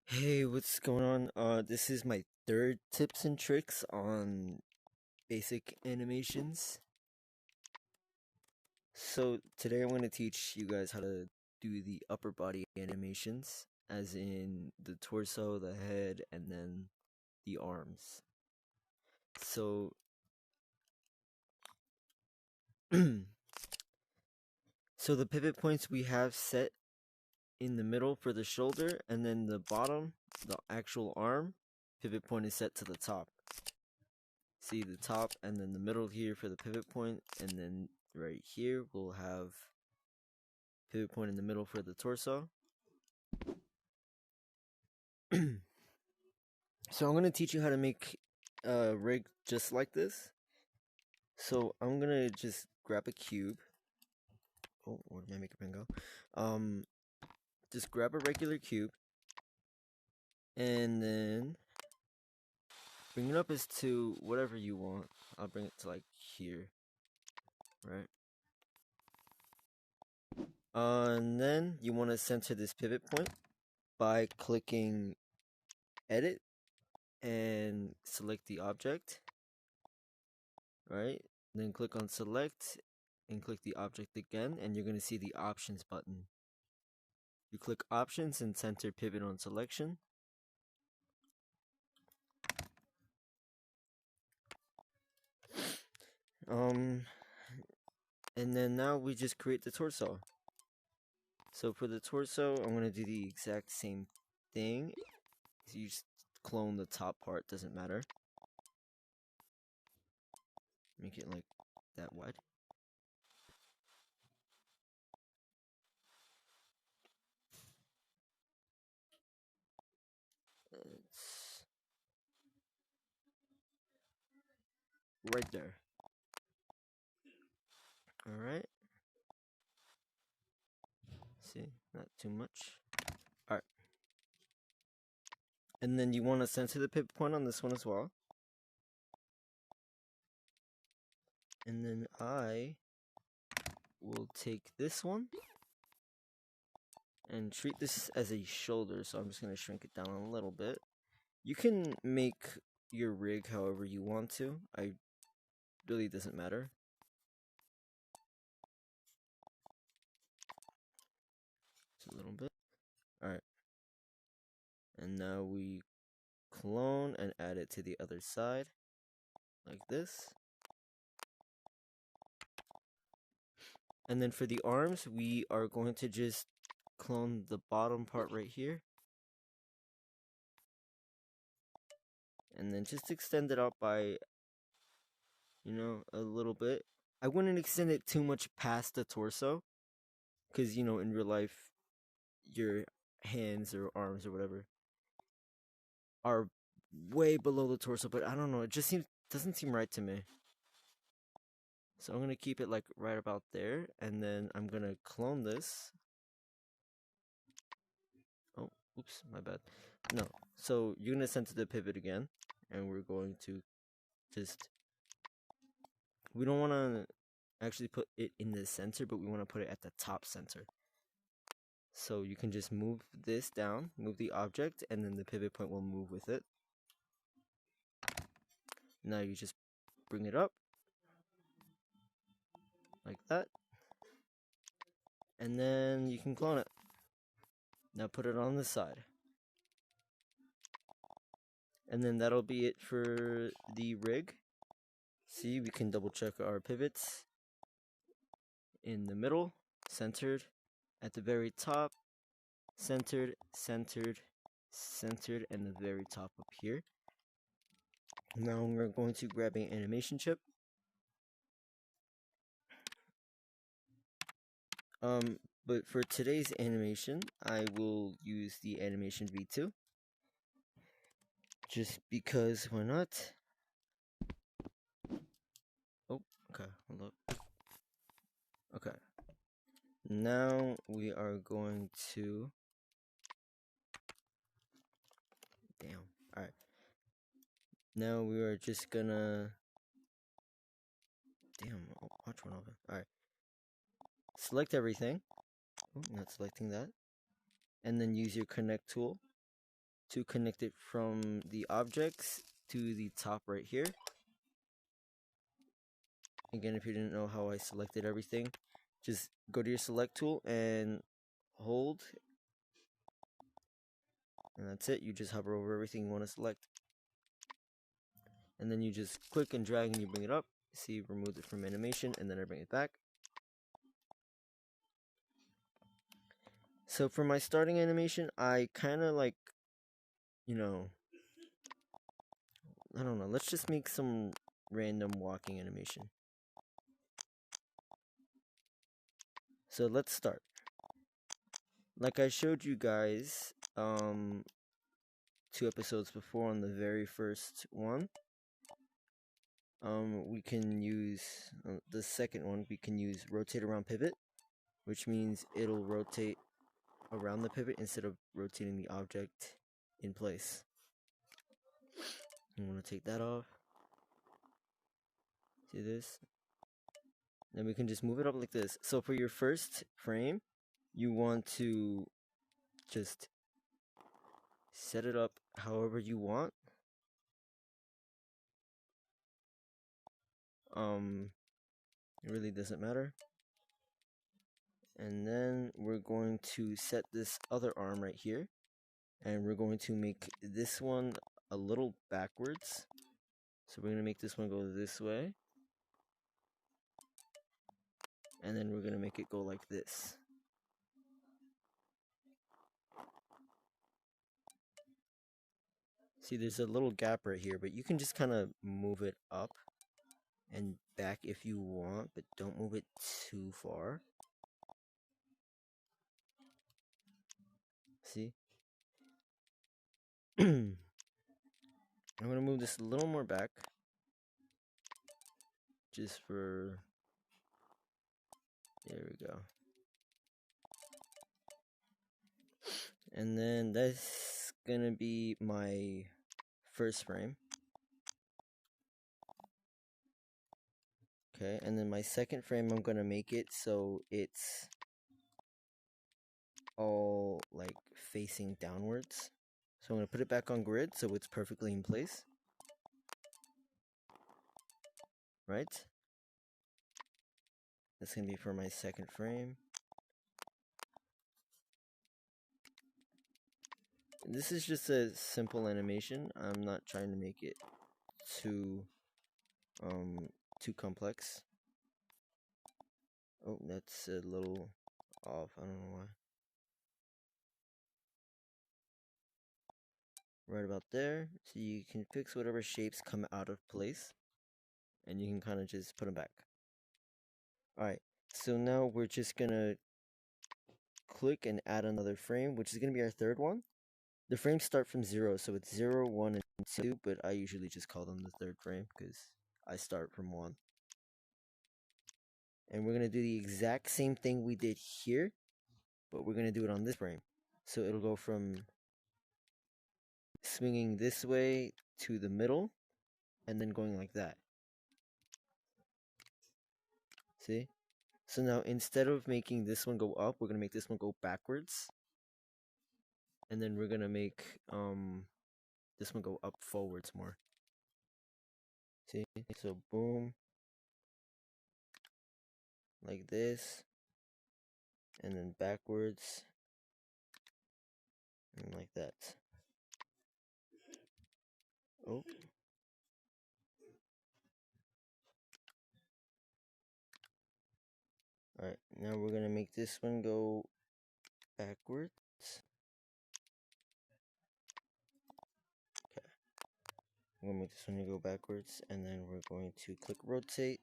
Hey, what's going on? This is my third tips and tricks on basic animations. So today I'm going to teach you guys how to do the upper body animations, as in the torso, the head, and then the arms. So, so the pivot points we have set in the middle for the shoulder, and then the bottom, the actual arm, pivot point is set to the top. See the top and then the middle here for the pivot point, and then right here we'll have pivot point in the middle for the torso. So I'm going to teach you how to make a rig just like this. So I'm going to just grab a cube. Oh, where did my makeup pen go? Just grab a regular cube and then bring it up as to whatever you want. I'll bring it to like here, right? And then you want to center this pivot point by clicking edit and select the object, right? Then click on select and click the object again, and you're going to see the options button. You click options and center pivot on selection. And then now we just create the torso. So for the torso, I'm going to do the exact same thing. So you just clone the top part, doesn't matter. Make it like that wide. It's right there. Alright. See, not too much. Alright. And then you want to center the pivot point on this one as well. And then I will take this one and treat this as a shoulder. So I'm just going to shrink it down a little bit. You can make your rig however you want to. It really doesn't matter. Just a little bit. Alright. And now we clone and add it to the other side. Like this. And then for the arms, we are going to just clone the bottom part right here. And then just extend it out by, a little bit. I wouldn't extend it too much past the torso. Because, in real life, your hands or arms or whatever are way below the torso. But I don't know, it just doesn't seem right to me. So I'm going to keep it like right about there. And then I'm going to clone this. Oh, oops, my bad. No, so you're going to center the pivot again. And we're going to just, we don't want to actually put it in the center, but we want to put it at the top center. So you can just move this down, move the object, and then the pivot point will move with it. Now you just bring it up like that, and then you can clone it. Now put it on the side, and then that'll be it for the rig. See, we can double check our pivots in the middle, centered, at the very top, centered, centered, centered, and the very top up here. Now we're going to grab an animation chip. But for today's animation, I will use the animation V2. Just because why not? Oh, okay, hold up. Okay. Now we are going to... Damn. Alright. Now we are just gonna... Damn, watch one open. Alright. Select everything. Oh, not selecting that. And then use your connect tool. to connect it from the objects to the top right here. Again, if you didn't know how I selected everything, just go to your select tool and hold, and that's it. You just hover over everything you want to select, and then you just click and drag and you bring it up. See, remove it from animation, and then I bring it back. So for my starting animation, I kind of like, you know, I don't know, let's just make some random walking animation. So let's start. Like I showed you guys 2 episodes before on the very first one, we can use the second one. We can use rotate around pivot, which means it'll rotate around the pivot instead of rotating the object in place. I'm gonna take that off. See this? Then we can just move it up like this. So for your first frame, you want to just set it up however you want. It really doesn't matter. And then we're going to set this other arm right here, and we're going to make this one a little backwards. So we're going to make this one go this way, and then we're going to make it go like this. See, there's a little gap right here, but you can just kind of move it up and back if you want, but don't move it too far. See? I'm going to move this a little more back, just for, there we go. And then that's going to be my first frame. Okay, and then my second frame, I'm going to make it so it's all like facing downwards. So I'm going to put it back on grid so it's perfectly in place. Right? That's going to be for my second frame. This is just a simple animation. I'm not trying to make it too complex. Oh, that's a little off. I don't know why. Right about there. So you can fix whatever shapes come out of place, and you can kind of just put them back. Alright, so now we're just gonna click and add another frame, which is gonna be our third one. The frames start from 0, so it's 0, 1, and 2, but I usually just call them the third frame because I start from 1. And we're gonna do the exact same thing we did here, but we're gonna do it on this frame. So it'll go from swinging this way to the middle, and then going like that. See? So now instead of making this one go up, we're gonna make this one go backwards. And then we're gonna make this one go up forwards more. See? So boom. Like this. And then backwards. And like that. Oh. Alright, now we're gonna make this one go backwards. Okay. We're gonna make this one go backwards, and then we're going to click rotate.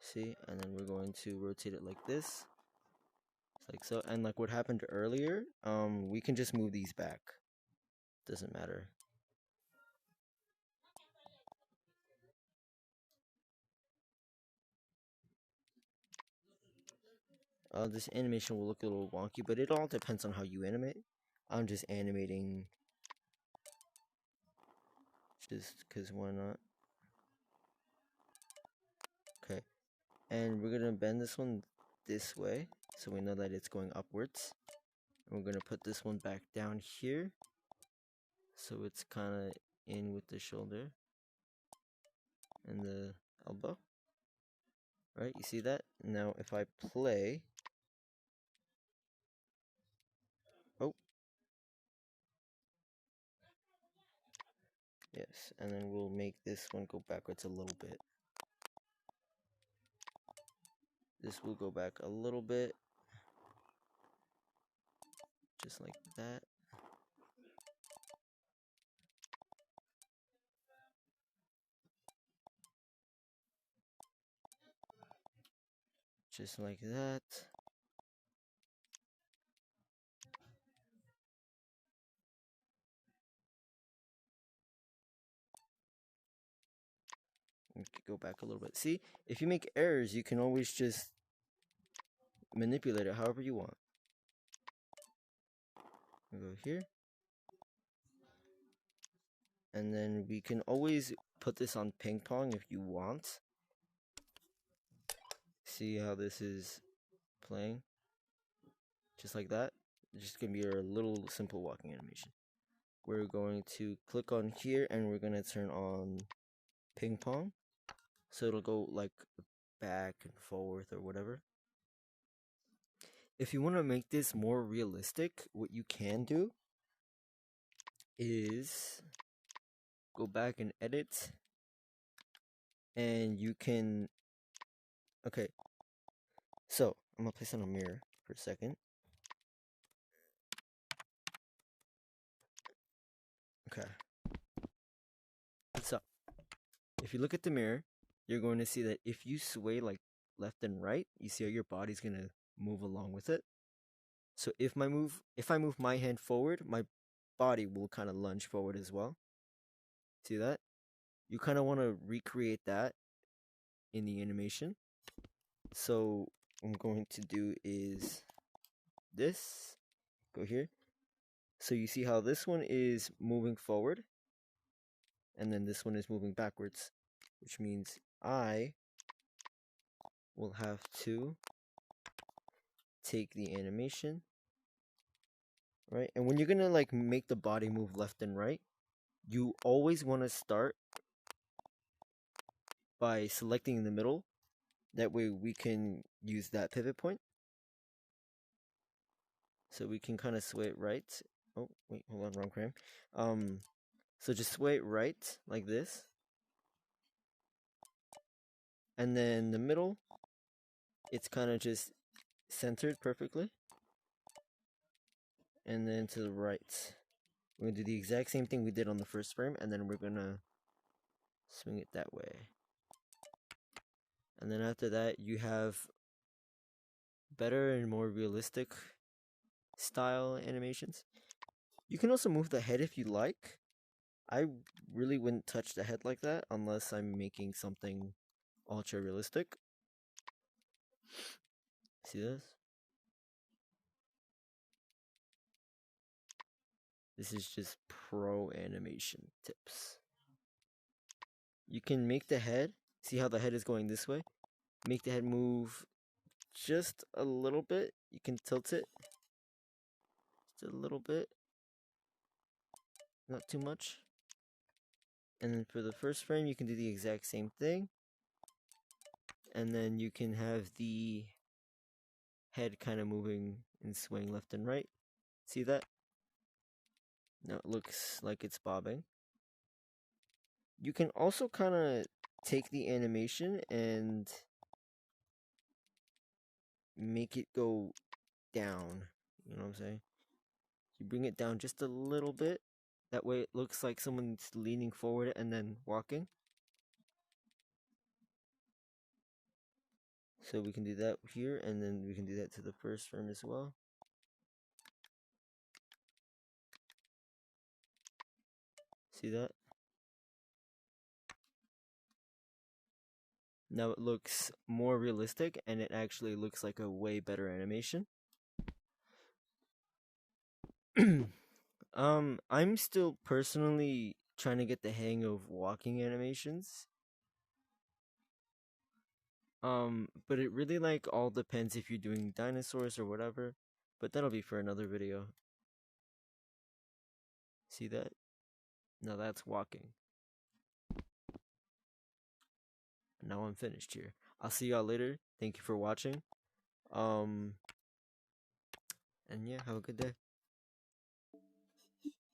See? And then we're going to rotate it like this. Like so. And like what happened earlier, we can just move these back. Doesn't matter. This animation will look a little wonky, but it all depends on how you animate. I'm just animating just because why not? Okay. And we're going to bend this one this way so we know that it's going upwards. We're gonna put this one back down here, so it's kind of in with the shoulder and the elbow. Right, you see that? Now if I play, oh, yes, and then we'll make this one go backwards a little bit. This will go back a little bit, just like that. Just like that. Go back a little bit. See, if you make errors, you can always just manipulate it however you want. We'll go here. And then we can always put this on ping pong if you want. See how this is playing? Just like that. It's just gonna be a little simple walking animation. We're going to click on here and we're gonna turn on ping pong. So it'll go like back and forth or whatever. If you want to make this more realistic, what you can do is go back and edit, and you can, okay, so I'm gonna place on a mirror for a second. Okay, so if you look at the mirror, you're going to see that if you sway like left and right, you see how your body's gonna move along with it. So if I move my hand forward, my body will kind of lunge forward as well. See that? You kind of want to recreate that in the animation. So what I'm going to do is this, go here. So you see how this one is moving forward, and then this one is moving backwards, which means I will have to take the animation, right? And when you're gonna like make the body move left and right, you always want to start by selecting in the middle. That way we can use that pivot point. So we can kind of sway it right. Oh, wait, hold on, wrong frame. So just sway it right, like this. And then the middle, it's kind of just centered perfectly. And then to the right. We're going to do the exact same thing we did on the first frame, and then we're going to swing it that way. And then after that, you have better and more realistic style animations. You can also move the head if you like. I really wouldn't touch the head like that unless I'm making something ultra realistic. See this? This is just pro animation tips. You can make the head, see how the head is going this way? Make the head move just a little bit. You can tilt it just a little bit, not too much. And then for the first frame, you can do the exact same thing. And then you can have the head kind of moving and swaying left and right. See that? Now it looks like it's bobbing. You can also kind of take the animation and make it go down. You know what I'm saying? You bring it down just a little bit. That way it looks like someone's leaning forward and then walking. So we can do that here, and then we can do that to the first frame as well. See that? Now it looks more realistic, and it actually looks like a way better animation. I'm still personally trying to get the hang of walking animations. But it really like all depends if you're doing dinosaurs or whatever. But that'll be for another video. See that? Now that's walking. Now I'm finished here. I'll see y'all later. Thank you for watching. And yeah, have a good day.